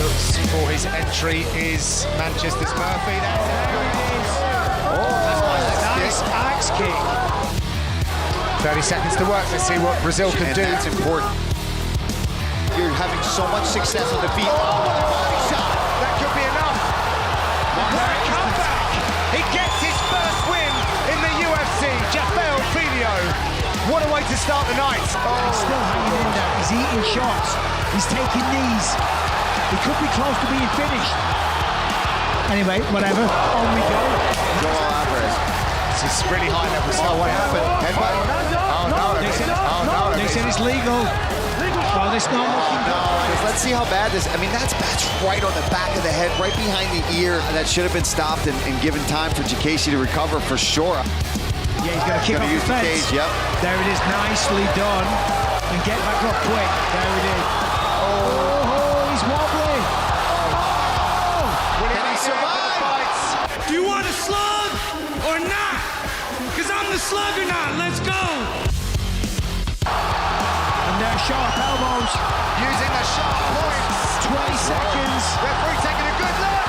looks for his entry is Manchester's Murphy. Nice axe kick. 30 seconds to work. Let's see what Brazil can do. That's important. You're having so much success on the feet. Oh, what a body shot! That could be enough. What a comeback! He gets his first win in the UFC. Jafel Filho. What a way to start the night. He's still hanging in there. He's eating shots. He's taking knees. He could be close to being finished. Anyway, whatever. On we go. Joel Alvarez. This is really high level stuff. Oh, what happened? Headbutt? Oh, no. They said it's legal. Well, it's not looking good. Let's see how bad this. I mean, that's right on the back of the head, right behind the ear. That should have been stopped and given time for Gaethje to recover for sure. Yeah, he's going to kick off the fence. Cage, yep. There it is, nicely done. And get back up quick. There it is. Oh, he's wobbly. Oh, Can he survive? Do you want a slug or not? Because I'm the slug or not. Let's go. and they're sharp elbows. Using the sharp points. 20 seconds. Referee taking a good look.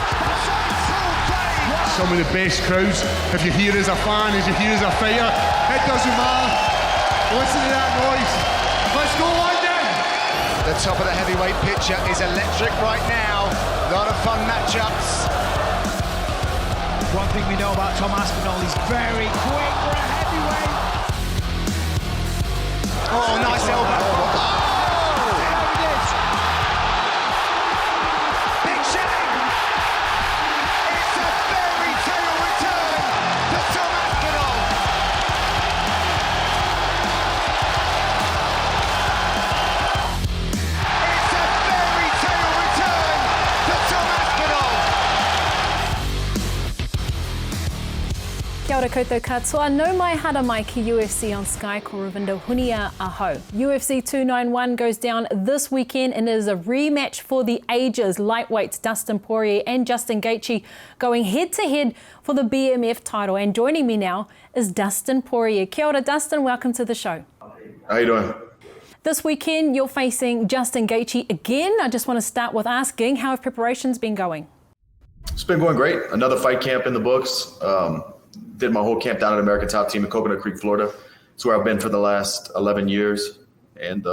Some of the best crowds, if you're here as a fan, as you're here as a fighter, it doesn't matter. Listen to that noise. Let's go, London! The top of the heavyweight picture is electric right now. A lot of fun matchups. One thing we know about Tom Aspinall, he's very quick for a heavyweight. Oh, nice elbow. There it is. Big shame. It's a fairy tale return to Tom Aspinall. It's a fairy tale return to Tom Aspinall. Kia ora koutou katoa, no mai hara mai ki UFC on Sky ko Ravinda Hunia aho. UFC 291 goes down this weekend and it is a rematch for the ages. Lightweights Dustin Poirier and Justin Gaethje going head to head for the BMF title. And joining me now is Dustin Poirier. Kia ora Dustin, welcome to the show. How you doing? This weekend you're facing Justin Gaethje again. I just want to start with asking, how have preparations been going? It's been going great. Another fight camp in the books. Did my whole camp down at American Top Team in Coconut Creek, Florida. It's where I've been for the last 11 years. And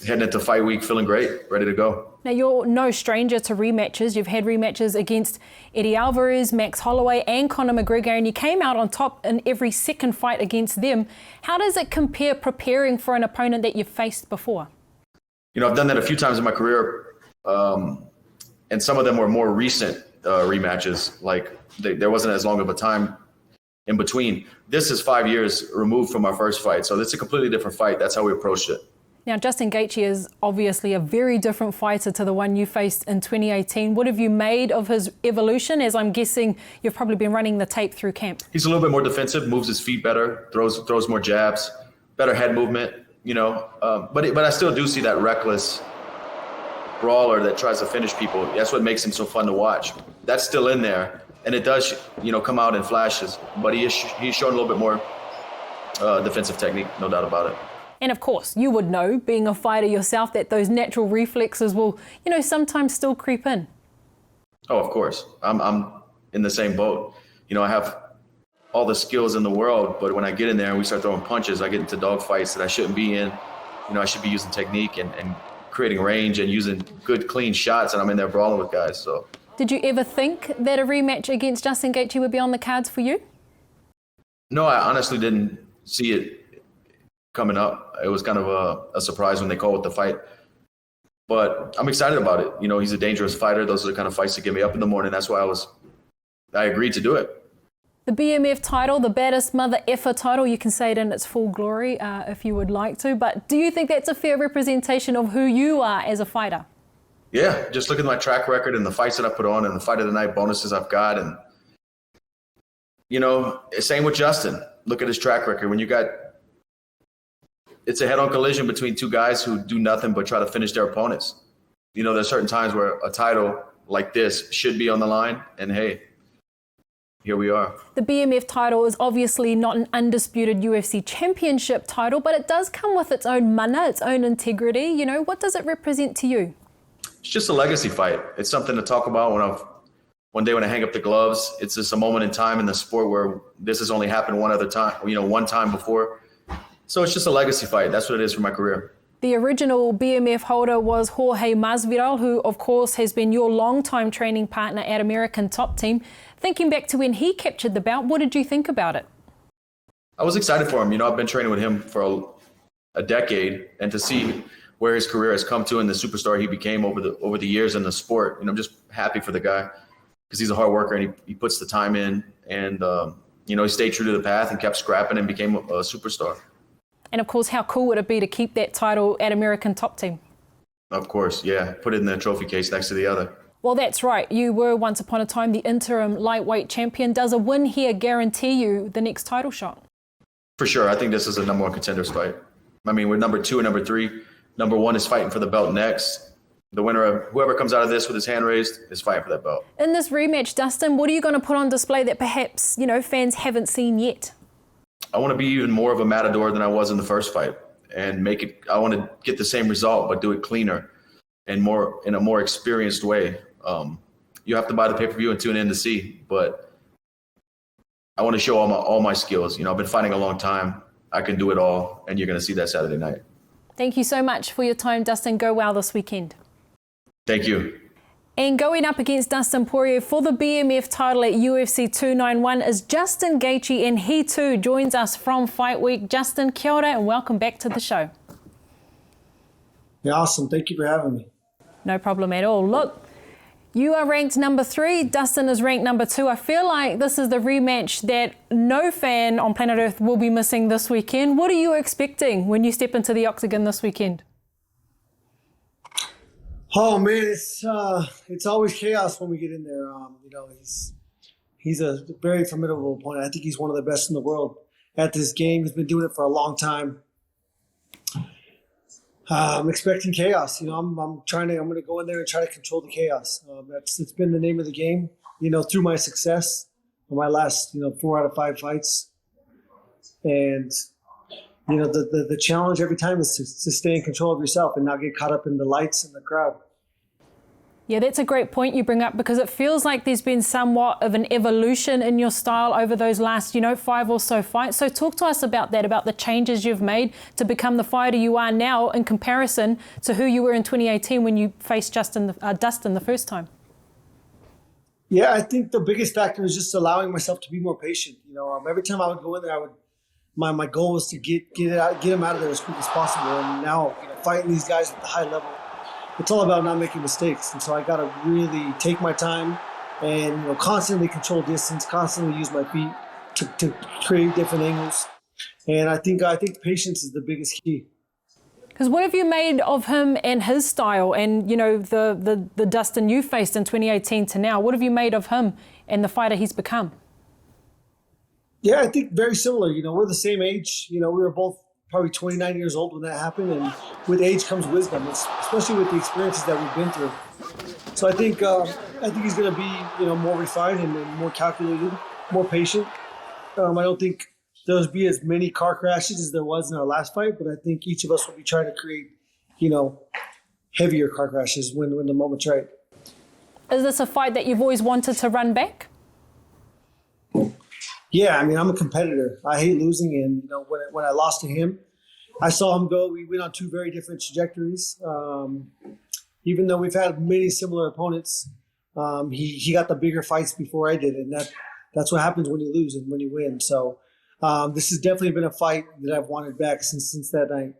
heading into fight week, feeling great, ready to go. Now, you're no stranger to rematches. You've had rematches against Eddie Alvarez, Max Holloway, and Conor McGregor, and you came out on top in every second fight against them. How does it compare preparing for an opponent that you've faced before? You know, I've done that a few times in my career, and some of them were more recent rematches. Like, there wasn't as long of a time in between. This is 5 years removed from our first fight, so it's a completely different fight. That's how we approached it. Now, Justin Gaethje is obviously a very different fighter to the one you faced in 2018. What have you made of his evolution, as I'm guessing you've probably been running the tape through camp? He's a little bit more defensive, moves his feet better, throws more jabs, better head movement, you know. But I still do see that reckless brawler that tries to finish people. That's what makes him so fun to watch. That's still in there, and it does, you know, come out in flashes. But he's showing a little bit more defensive technique, no doubt about it. And of course, you would know, being a fighter yourself, that those natural reflexes will, you know, sometimes still creep in. Oh, of course. I'm in the same boat. You know, I have all the skills in the world, but when I get in there and we start throwing punches, I get into dog fights that I shouldn't be in. You know, I should be using technique and creating range and using good, clean shots, and I'm in there brawling with guys. So, did you ever think that a rematch against Justin Gaethje would be on the cards for you? No, I honestly didn't see it coming up. It was kind of a surprise when they called it the fight. But I'm excited about it. You know, he's a dangerous fighter. Those are the kind of fights that get me up in the morning. That's why I agreed to do it. The BMF title, the Baddest Mother F title, you can say it in its full glory if you would like to. But do you think that's a fair representation of who you are as a fighter? Yeah, just look at my track record and the fights that I put on and the fight of the night bonuses I've got. And, you know, same with Justin. Look at his track record. When you got, it's a head-on collision between two guys who do nothing but try to finish their opponents. You know, there's certain times where a title like this should be on the line, and hey, here we are. The BMF title is obviously not an undisputed UFC championship title, but it does come with its own mana, its own integrity. You know, what does it represent to you? it's just a legacy fight. It's something to talk about one day when I hang up the gloves. It's just a moment in time in the sport where this has only happened one time before. So it's just a legacy fight. That's what it is for my career. The original BMF holder was Jorge Masvidal, who of course has been your longtime training partner at American Top Team. Thinking back to when he captured the belt, what did you think about it? I was excited for him. I've been training with him for a decade, and to see where his career has come to and the superstar he became over the years in the sport, I'm just happy for the guy because he's a hard worker and he puts the time in, and he stayed true to the path and kept scrapping and became a superstar. And of course, how cool would it be to keep that title at American Top Team? Of course, yeah. Put it in the trophy case next to the other. Well, that's right. You were once upon a time the interim lightweight champion. Does a win here guarantee you the next title shot? For sure. I think this is a number one contenders fight. I mean, we're number 2 and number 3. Number 1 is fighting for the belt next. The winner of whoever comes out of this with his hand raised is fighting for that belt. In this rematch, Dustin, what are you going to put on display that perhaps, fans haven't seen yet? I want to be even more of a matador than I was in the first fight and I want to get the same result, but do it cleaner and in a more experienced way. You have to buy the pay-per-view and tune in to see, but I want to show all my skills. I've been fighting a long time. I can do it all, and you're going to see that Saturday night. Thank you so much for your time, Dustin. Go well this weekend. Thank you. And going up against Dustin Poirier for the BMF title at UFC 291 is Justin Gaethje, and he too joins us from Fight Week. Justin, kia ora and welcome back to the show. Yeah, awesome. Thank you for having me. No problem at all. Look, you are ranked number 3. Dustin is ranked number 2. I feel like this is the rematch that no fan on planet Earth will be missing this weekend. What are you expecting when you step into the octagon this weekend? Oh man, it's always chaos when we get in there. He's a very formidable opponent. I think he's one of the best in the world at this game. He's been doing it for a long time. I'm expecting chaos. I'm going to go in there and try to control the chaos. It's been the name of the game. Through my success in my last 4 out of 5 fights, and the challenge every time is to stay in control of yourself and not get caught up in the lights and the crowd. Yeah, that's a great point you bring up, because it feels like there's been somewhat of an evolution in your style over those last, 5 or so fights. So talk to us about that, about the changes you've made to become the fighter you are now in comparison to who you were in 2018 when you faced Dustin the first time. Yeah, I think the biggest factor is just allowing myself to be more patient. Every time I would go in there, my goal was to get him out of there as quick as possible. And now, fighting these guys at the high level, it's all about not making mistakes. And so I got to really take my time and constantly control distance, constantly use my feet to create different angles. And I think patience is the biggest key. Because what have you made of him and his style, and the Dustin you faced in 2018 to now? What have you made of him and the fighter he's become? Yeah, I think very similar. We're the same age. We were both probably 29 years old when that happened, and with age comes wisdom, especially with the experiences that we've been through. So I think he's going to be more refined and more calculated, more patient. I don't think there'll be as many car crashes as there was in our last fight, but I think each of us will be trying to create heavier car crashes when the moment's right. Is this a fight that you've always wanted to run back? Yeah, I'm a competitor. I hate losing, and when I lost to him, I saw him go. We went on 2 very different trajectories. Even though we've had many similar opponents, he got the bigger fights before I did, and that's what happens when you lose and when you win. So this has definitely been a fight that I've wanted back since that night.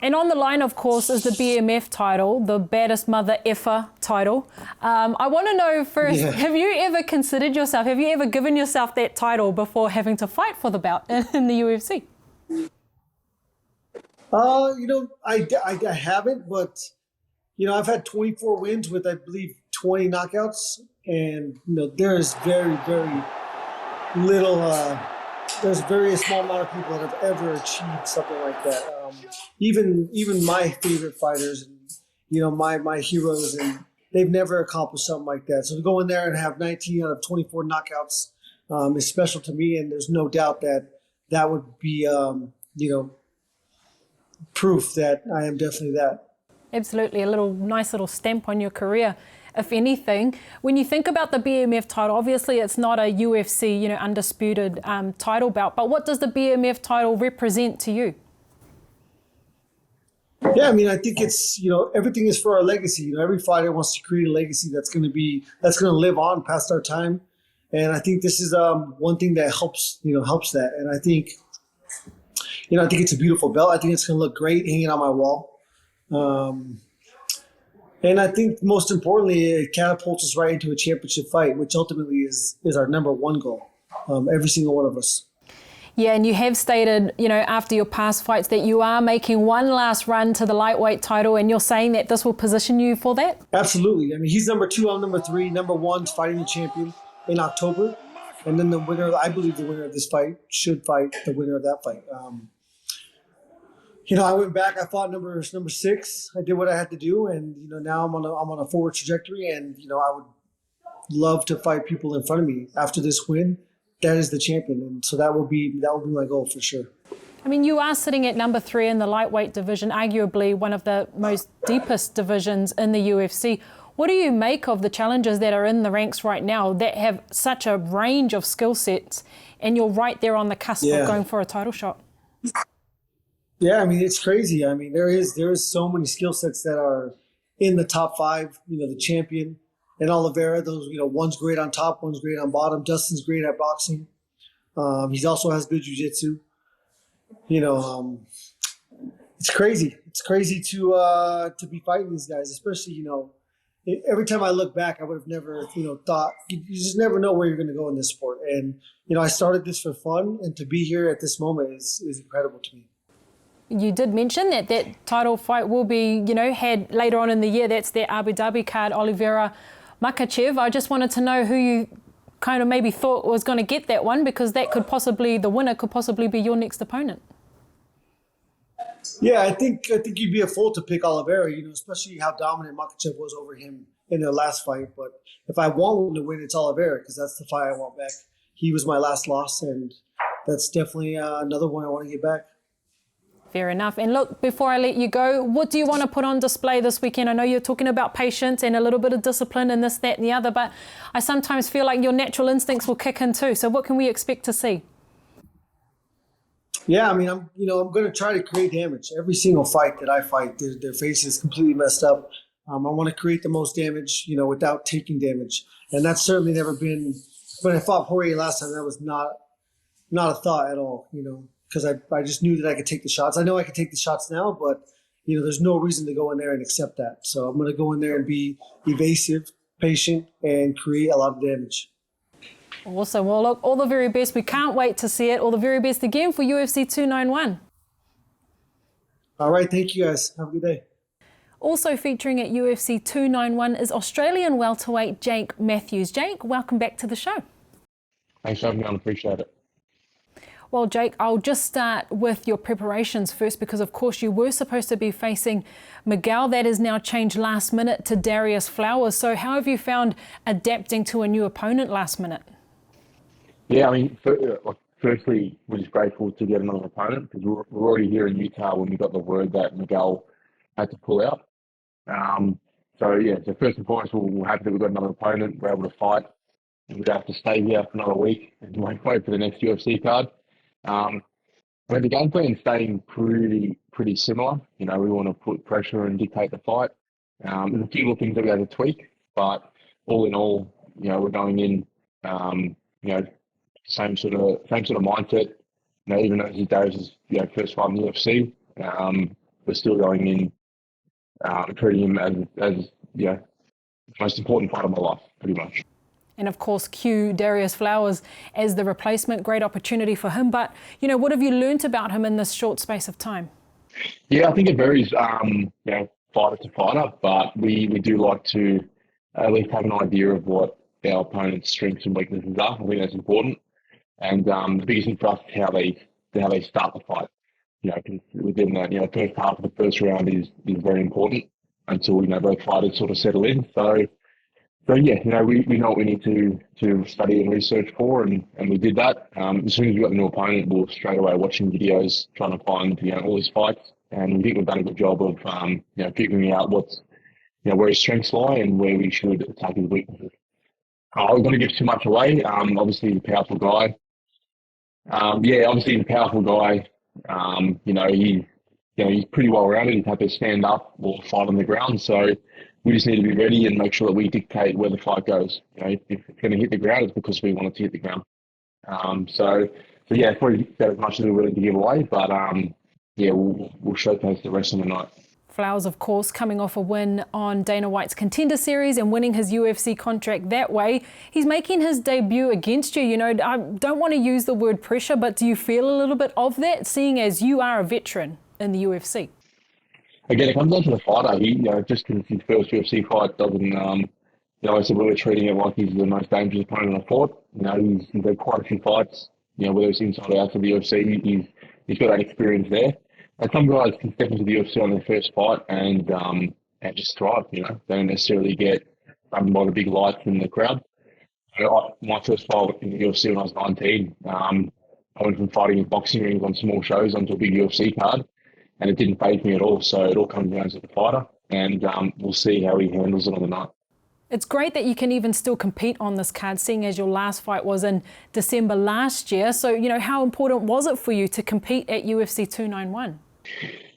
And on the line, of course, is the BMF title, the Baddest Mother F title. I want to know first, Have you ever considered yourself, have you ever given yourself that title before having to fight for the belt in the UFC? I haven't, but, I've had 24 wins with, I believe, 20 knockouts. And, there is very, very little, there's very small amount of people that have ever achieved something like that. Even my favorite fighters, and my heroes, and they've never accomplished something like that. So to go in there and have 19 out of 24 knockouts is special to me, and there's no doubt that would be proof that I am definitely that. Absolutely, a nice little stamp on your career, if anything. When you think about the BMF title, obviously it's not a UFC, undisputed title belt, but what does the BMF title represent to you? Yeah, I mean, I think it's, everything is for our legacy. Every fighter wants to create a legacy that's going to live on past our time. And I think this is one thing that helps that. And I think it's a beautiful belt. I think it's going to look great hanging on my wall. And I think most importantly, it catapults us right into a championship fight, which ultimately is our number one goal. Every single one of us. Yeah, and you have stated, after your past fights that you are making one last run to the lightweight title, and you're saying that this will position you for that? Absolutely. I mean, he's number 2, I'm number 3. Number 1's fighting the champion in October. And then I believe the winner of this fight should fight the winner of that fight. I went back. I fought number 6. I did what I had to do, and now I'm on a forward trajectory. And I would love to fight people in front of me after this win. That is the champion, and so that will be my goal for sure. I mean, you are sitting at number 3 in the lightweight division, arguably one of the most deepest divisions in the UFC. What do you make of the challengers that are in the ranks right now that have such a range of skill sets, and you're right there on the cusp of going for a title shot? Yeah, I mean, it's crazy. I mean, there is so many skill sets that are in the top 5. The champion and Oliveira, those, one's great on top, one's great on bottom. Dustin's great at boxing. He also has good jiu-jitsu. It's crazy. It's crazy to be fighting these guys, especially, every time I look back, I would have never, thought. You just never know where you're going to go in this sport. And, I started this for fun, and to be here at this moment is incredible to me. You did mention that title fight will be, had later on in the year. That's the Abu Dhabi card, Oliveira Makhachev. I just wanted to know who you kind of maybe thought was going to get that one, because the winner could possibly be your next opponent. Yeah, I think you'd be a fool to pick Oliveira, especially how dominant Makhachev was over him in their last fight. But if I want one to win, it's Oliveira, because that's the fight I want back. He was my last loss, and that's definitely another one I want to get back. Fair enough. And look, before I let you go, what do you want to put on display this weekend? I know you're talking about patience and a little bit of discipline and this, that, and the other, but I sometimes feel like your natural instincts will kick in too. So what can we expect to see? Yeah, I mean, I'm going to try to create damage. Every single fight that I fight, their face is completely messed up. I want to create the most damage, without taking damage. And that's certainly never been, when I fought Poirier last time, that was not a thought at all, because I just knew that I could take the shots. I know I can take the shots now, but, there's no reason to go in there and accept that. So I'm going to go in there and be evasive, patient, and create a lot of damage. Awesome. Well, look, all the very best. We can't wait to see it. All the very best again for UFC 291. All right. Thank you, guys. Have a good day. Also featuring at UFC 291 is Australian welterweight Jake Matthews. Jake, welcome back to the show. Thanks for having me on. Appreciate it. Well, Jake, I'll just start with your preparations first, because of course you were supposed to be facing Miguel. That has now changed last minute to Darrius Flowers. So how have you found adapting to a new opponent last minute? Yeah, I mean, firstly, we're just grateful to get another opponent, because we're already here in Utah when we got the word that Miguel had to pull out. So first and foremost, we're happy that we've got another opponent. We're able to fight, and we don't have to stay here for another week and wait for the next UFC card. The game plan is staying pretty similar. We want to put pressure and dictate the fight. There's a few little things that we have to tweak, but all in all, we're going in, same sort of mindset. Even though this is Darrius' first fight in the UFC, we're still going in, treating him as the most important fight of my life, pretty much. And of course, cue Darrius Flowers as the replacement. Great opportunity for him. But, what have you learnt about him in this short space of time? Yeah, I think it varies, fighter to fighter, but we do like to at least have an idea of what our opponent's strengths and weaknesses are. I think that's important. And the biggest thing for us is how they start the fight. Because within that, first half of the first round is very important until, both fighters sort of settle in. So yeah, we know what we need to study and research for, and we did that. As soon as we got the new opponent, we were straight away watching videos, trying to find all his fights, And we think we've done a good job of figuring out what's where his strengths lie and where we should attack his weaknesses. I was going to give too much away. Obviously, he's a powerful guy. Obviously he's a powerful guy. He's pretty well rounded. He's happy to stand up or fight on the ground. So we just need to be ready and make sure that we dictate where the fight goes. If it's going to hit the ground, it's because we want it to hit the ground. Probably about as much as we're willing to give away. But we'll showcase the rest of the night. Flowers, of course, coming off a win on Dana White's Contender Series and winning his UFC contract that way. He's making his debut against you. I don't want to use the word pressure, but do you feel a little bit of that, seeing as you are a veteran in the UFC? Again, it comes down to the fighter. Just because his first UFC fight doesn't, I said we're treating it like he's the most dangerous opponent I fought. He's had quite a few fights, whether it's inside or out of the UFC, he's got that experience there. And some guys can step into the UFC on their first fight and just thrive. They don't necessarily get a lot of big lights in the crowd. My first fight in the UFC when I was 19, I went from fighting in boxing rings on small shows onto a big UFC card, and it didn't faze me at all. So it all comes down to the fighter, and we'll see how he handles it on the night. It's great that you can even still compete on this card, seeing as your last fight was in December last year. So, how important was it for you to compete at UFC 291?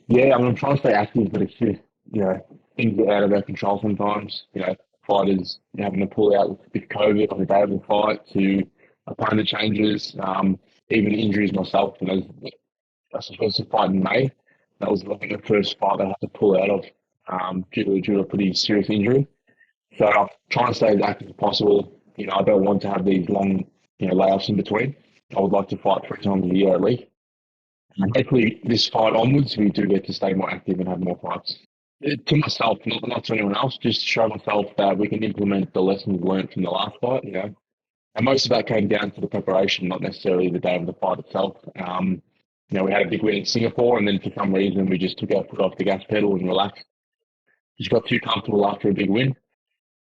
Yeah, I'm trying to stay active, but it's just, things are out of our control sometimes. Fighters having to pull out with COVID on the day of the fight, to opponent changes, even injuries myself. I was supposed to fight in May. That was the first fight I had to pull out of due to a pretty serious injury. So I'm trying to stay as active as possible. I don't want to have these long, layoffs in between. I would like to fight 3 times a year at least. And hopefully this fight onwards, we do get to stay more active and have more fights. To myself, not to anyone else, just show myself that we can implement the lessons learned from the last fight, And most of that came down to the preparation, not necessarily the day of the fight itself. We had a big win in Singapore, and then for some reason we just took our foot off the gas pedal and relaxed. Just got too comfortable after a big win.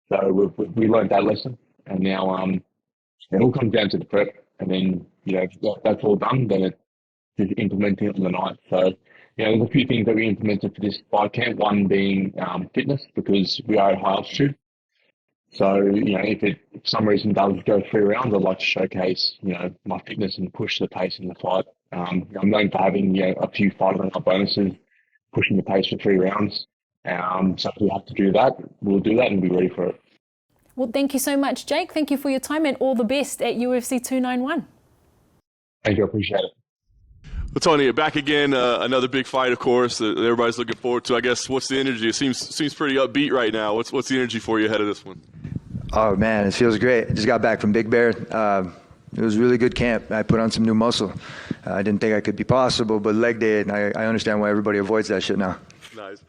So we learned that lesson, and now it all comes down to the prep. And then, if that's all done, then it's just implementing it on the night. So, there's a few things that we implemented for this fight camp. One being fitness, because we are at high altitude. So, if it for some reason does go 3 rounds, I'd like to showcase, my fitness and push the pace in the fight. I'm known for having, a few fight on bonuses, pushing the pace for 3 rounds. So if we have to do that, we'll do that and be ready for it. Well, thank you so much, Jake. Thank you for your time and all the best at UFC 291. Thank you. I appreciate it. Well, Tony, back again. Another big fight, of course, that everybody's looking forward to. I guess, what's the energy? It seems pretty upbeat right now. What's the energy for you ahead of this one? Oh, man, it feels great. I just got back from Big Bear. It was a really good camp. I put on some new muscle. I didn't think I could be possible, but leg day, and I understand why everybody avoids that shit now. Nice.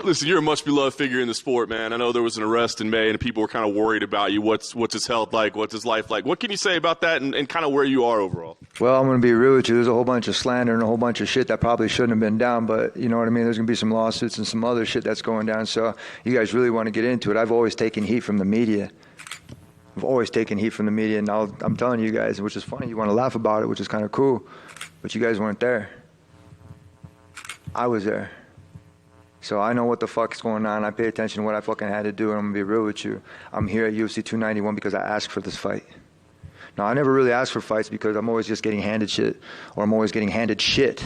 Listen, you're a much-beloved figure in the sport, man. I know there was an arrest in May, and people were kind of worried about you. What's his health like? What's his life like? What can you say about that and kind of where you are overall? Well, I'm going to be real with you. There's a whole bunch of slander and a whole bunch of shit that probably shouldn't have been down, but you know what I mean? There's going to be some lawsuits and some other shit that's going down, so you guys really want to get into it. I've always taken heat from the media. And now I'm telling you guys, which is funny, you want to laugh about it, which is kind of cool, but you guys weren't there. I was there. So I know what the fuck is going on. I pay attention to what I fucking had to do, and I'm going to be real with you. I'm here at UFC 291 because I asked for this fight. Now, I never really asked for fights because I'm always just getting handed shit, or I'm always getting handed shit.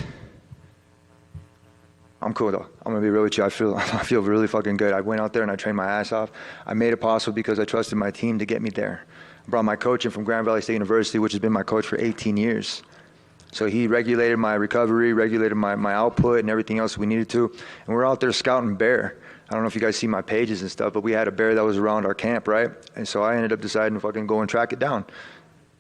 I'm cool, though. I'm going to be real with you. I feel really fucking good. I went out there and I trained my ass off. I made it possible because I trusted my team to get me there. I brought my coach in from Grand Valley State University, which has been my coach for 18 years. So he regulated my recovery, regulated my output and everything else we needed to. And we're out there scouting bear. I don't know if you guys see my pages and stuff, but we had a bear that was around our camp, right? And so I ended up deciding to fucking go and track it down.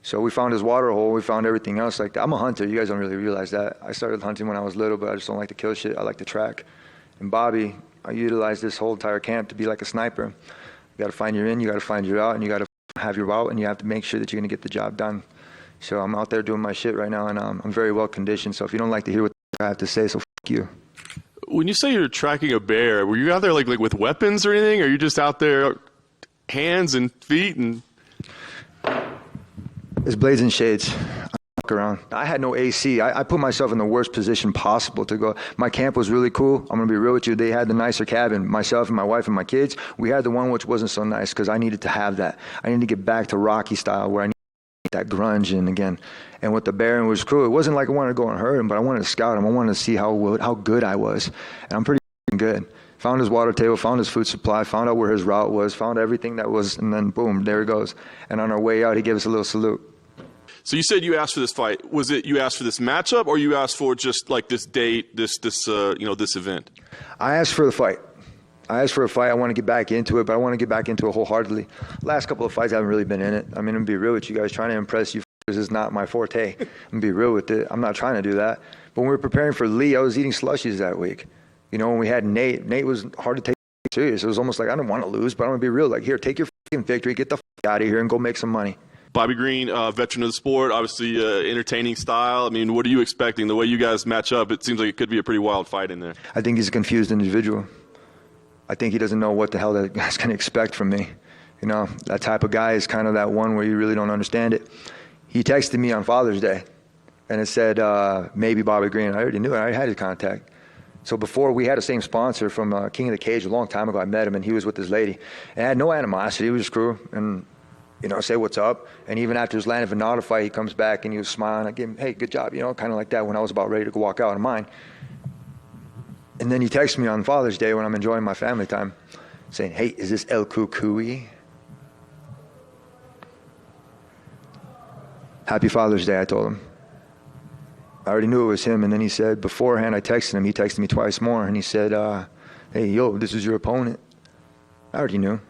So we found his water hole, we found everything else like that. I'm a hunter, you guys don't really realize that. I started hunting when I was little, but I just don't like to kill shit, I like to track. And Bobby, I utilized this whole entire camp to be like a sniper. You gotta find your in, you gotta find your out, and you gotta have your out, and you have to make sure that you're gonna get the job done. So I'm out there doing my shit right now, and I'm very well conditioned. So if you don't like to hear what I have to say, so fuck you. When you say you're tracking a bear, were you out there like with weapons or anything? Or are you just out there hands and feet and? It's blades and shades. around. I had no AC. I put myself in the worst position possible to go. My camp was really cool. I'm going to be real with you. They had the nicer cabin. Myself and my wife and my kids, we had the one which wasn't so nice because I needed to have that. I needed to get back to Rocky style where I needed that grunge in again. And with the Baron was cool. It wasn't like I wanted to go and hurt him, but I wanted to scout him. I wanted to see how good I was. And I'm pretty good. Found his water table, found his food supply, found out where his route was, found everything that was, and then boom, there he goes. And on our way out, he gave us a little salute. So you said you asked for this fight. Was it you asked for this matchup, or you asked for just like this date, this event? I asked for the fight. I asked for a fight. I want to get back into it, but I want to get back into it wholeheartedly. Last couple of fights, I haven't really been in it. I mean, I'm going to be real with you guys. Trying to impress you is not my forte. I'm going to be real with it. I'm not trying to do that. But when we were preparing for Lee, I was eating slushies that week. You know, when we had Nate was hard to take serious. It was almost like I didn't want to lose, but I'm going to be real. Like, here, take your fucking victory, get the fuck out of here, and go make some money. Bobby Green, veteran of the sport, obviously entertaining style. I mean, what are you expecting? The way you guys match up, it seems like it could be a pretty wild fight in there. I think he's a confused individual. I think he doesn't know what the hell that guy's going to expect from me. You know, that type of guy is kind of that one where you really don't understand it. He texted me on Father's Day, and it said, maybe Bobby Green. I already knew it. I already had his contact. So before, we had the same sponsor from King of the Cage a long time ago. I met him, and he was with his lady. And I had no animosity. He was just cool. And you know, say what's up. And even after his Landon Venata fight, he comes back and he was smiling. I gave him, hey, good job, you know, kind of like that when I was about ready to go walk out of mine. And then he texts me on Father's Day when I'm enjoying my family time saying, hey, is this El Cucuy? Happy Father's Day, I told him. I already knew it was him. And then he said, beforehand, I texted him. He texted me twice more. And he said, hey, yo, this is your opponent. I already knew.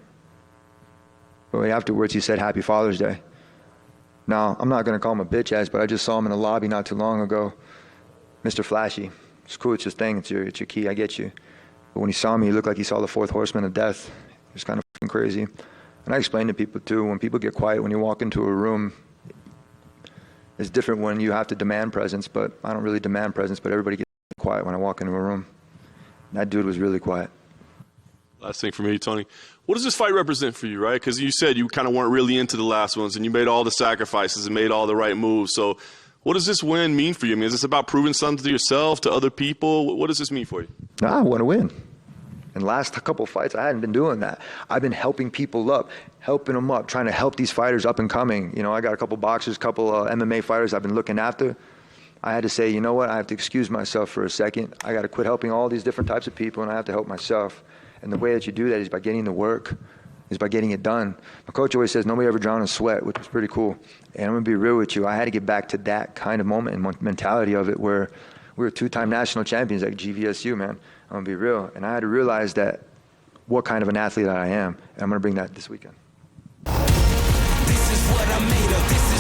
But afterwards, he said, Happy Father's Day. Now, I'm not going to call him a bitch ass, but I just saw him in the lobby not too long ago. Mr. Flashy. It's cool, it's your thing, it's your key, I get you. But when he saw me, he looked like he saw the fourth horseman of death. It was kind of fucking crazy. And I explained to people, too, when people get quiet, when you walk into a room, it's different when you have to demand presence, but I don't really demand presence, but everybody gets quiet when I walk into a room. That dude was really quiet. Last thing for me, Tony. What does this fight represent for you, right? Because you said you kind of weren't really into the last ones, and you made all the sacrifices and made all the right moves. So what does this win mean for you? I mean, is this about proving something to yourself, to other people? What does this mean for you? No, I want to win. In the last couple of fights, I hadn't been doing that. I've been helping people up, helping them up, trying to help these fighters up and coming. You know, I got a couple boxers, couple MMA fighters I've been looking after. I had to say, you know what, I have to excuse myself for a second. I got to quit helping all these different types of people, and I have to help myself. And the way that you do that is by getting the work, is by getting it done. My coach always says, nobody ever drowned in sweat, which was pretty cool. And I'm going to be real with you. I had to get back to that kind of moment and mentality of it where we were two-time national champions at GVSU, man. I'm going to be real. And I had to realize that what kind of an athlete I am. And I'm going to bring that this weekend. This is what I'm made of. This is